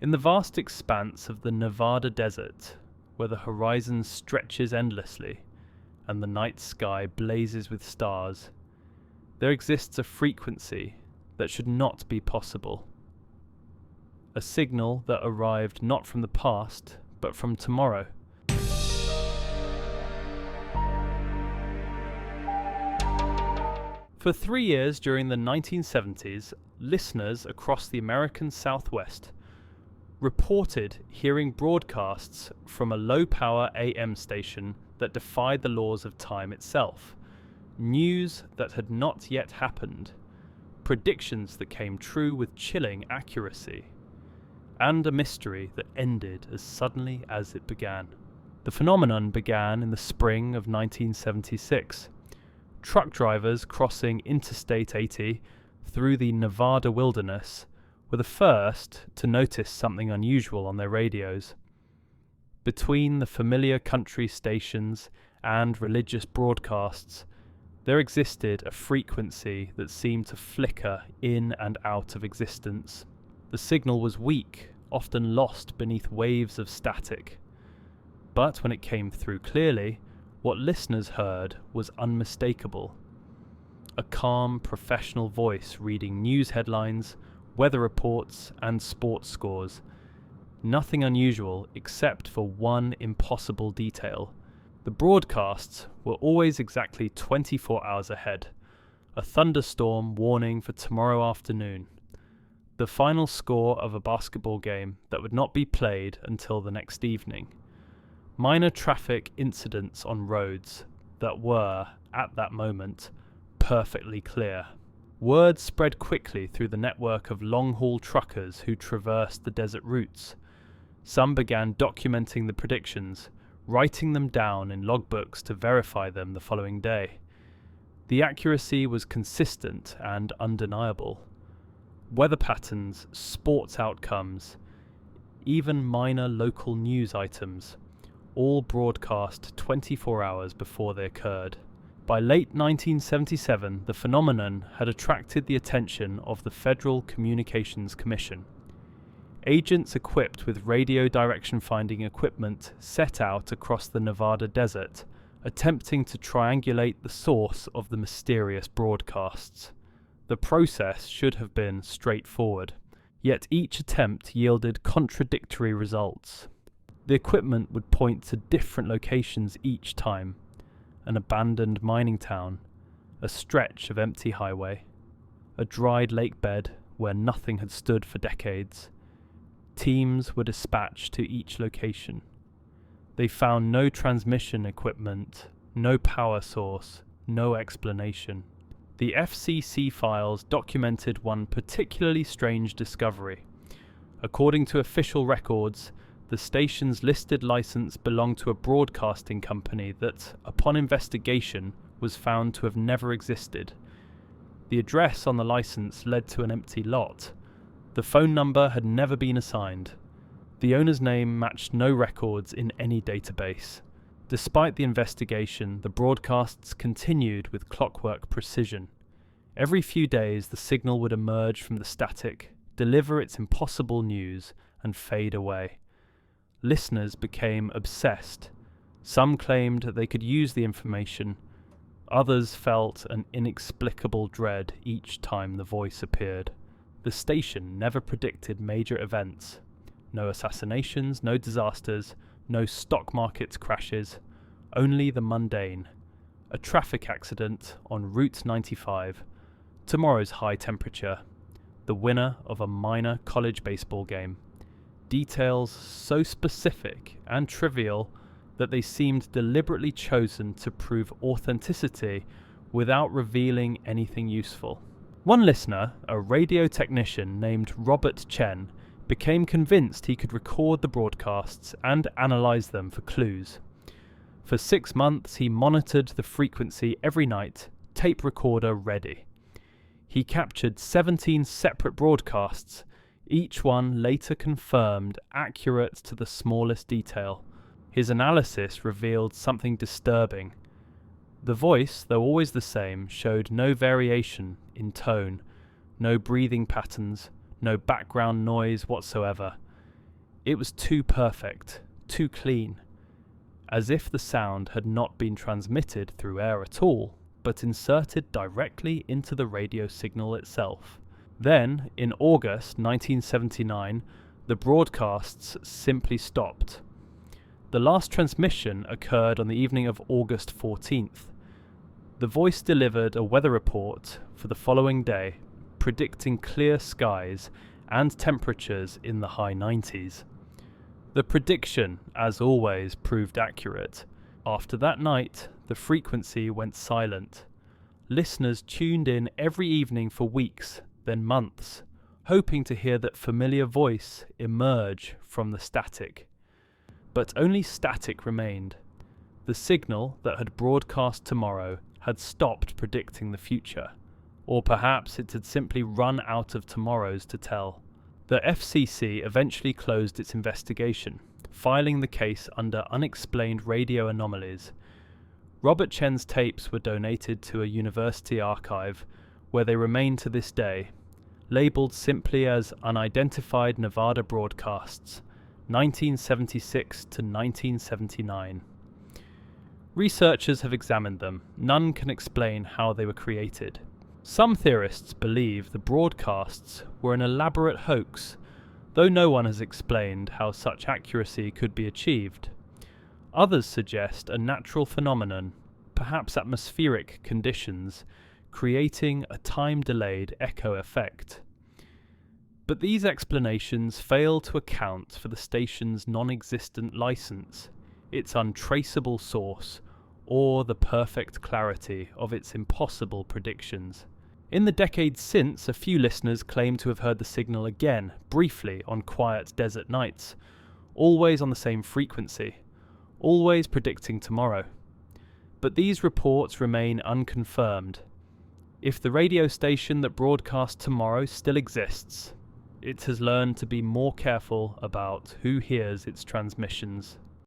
In the vast expanse of the Nevada desert, where the horizon stretches endlessly and the night sky blazes with stars, there exists a frequency that should not be possible. A signal that arrived not from the past, but from tomorrow. For 3 years during the 1970s, listeners across the American Southwest reported hearing broadcasts from a low-power AM station that defied the laws of time itself, news that had not yet happened, predictions that came true with chilling accuracy, and a mystery that ended as suddenly as it began. The phenomenon began in the spring of 1976. Truck drivers crossing Interstate 80 through the Nevada wilderness were the first to notice something unusual on their radios. Between the familiar country stations and religious broadcasts, there existed a frequency that seemed to flicker in and out of existence. The signal was weak, often lost beneath waves of static. But when it came through clearly, what listeners heard was unmistakable. A calm, professional voice reading news headlines, weather reports, and sports scores. Nothing unusual except for one impossible detail. The broadcasts were always exactly 24 hours ahead. A thunderstorm warning for tomorrow afternoon. The final score of a basketball game that would not be played until the next evening. Minor traffic incidents on roads that were, at that moment, perfectly clear. Word spread quickly through the network of long-haul truckers who traversed the desert routes. Some began documenting the predictions, writing them down in logbooks to verify them the following day. The accuracy was consistent and undeniable. Weather patterns, sports outcomes, even minor local news items, all broadcast 24 hours before they occurred. By late 1977, the phenomenon had attracted the attention of the Federal Communications Commission. Agents equipped with radio direction-finding equipment set out across the Nevada desert, attempting to triangulate the source of the mysterious broadcasts. The process should have been straightforward, yet each attempt yielded contradictory results. The equipment would point to different locations each time: an abandoned mining town, a stretch of empty highway, a dried lake bed where nothing had stood for decades. Teams were dispatched to each location. They found no transmission equipment, no power source, no explanation. The FCC files documented one particularly strange discovery. According to official records, the station's listed license belonged to a broadcasting company that, upon investigation, was found to have never existed. The address on the license led to an empty lot. The phone number had never been assigned. The owner's name matched no records in any database. Despite the investigation, the broadcasts continued with clockwork precision. Every few days, the signal would emerge from the static, deliver its impossible news, and fade away. Listeners became obsessed. Some claimed they could use the information. Others felt an inexplicable dread each time the voice appeared. The station never predicted major events. No assassinations, no disasters, no stock market crashes, only the mundane. A traffic accident on Route 95, tomorrow's high temperature, the winner of a minor college baseball game. Details so specific and trivial that they seemed deliberately chosen to prove authenticity without revealing anything useful. One listener, a radio technician named Robert Chen, became convinced he could record the broadcasts and analyze them for clues. For 6 months, he monitored the frequency every night, tape recorder ready. He captured 17 separate broadcasts, each one later confirmed accurate to the smallest detail. His analysis revealed something disturbing. The voice, though always the same, showed no variation in tone, no breathing patterns, no background noise whatsoever. It was too perfect, too clean, as if the sound had not been transmitted through air at all, but inserted directly into the radio signal itself. Then, in August 1979, the broadcasts simply stopped. The last transmission occurred on the evening of August 14th. The voice delivered a weather report for the following day, predicting clear skies and temperatures in the high 90s. The prediction, as always, proved accurate. After that night, the frequency went silent. Listeners tuned in every evening for weeks, then months, hoping to hear that familiar voice emerge from the static. But only static remained. The signal that had broadcast tomorrow had stopped predicting the future. Or perhaps it had simply run out of tomorrows to tell. The FCC eventually closed its investigation, filing the case under unexplained radio anomalies. Robert Chen's tapes were donated to a university archive, where they remain to this day, labelled simply as Unidentified Nevada Broadcasts, 1976 to 1979. Researchers have examined them. None can explain how they were created. Some theorists believe the broadcasts were an elaborate hoax, though no one has explained how such accuracy could be achieved. Others suggest a natural phenomenon, perhaps atmospheric conditions, creating a time-delayed echo effect. But these explanations fail to account for the station's non-existent license, its untraceable source, or the perfect clarity of its impossible predictions. In the decades since, a few listeners claim to have heard the signal again, briefly, on quiet desert nights, always on the same frequency, always predicting tomorrow. But these reports remain unconfirmed. If the radio station that broadcasts tomorrow still exists, it has learned to be more careful about who hears its transmissions.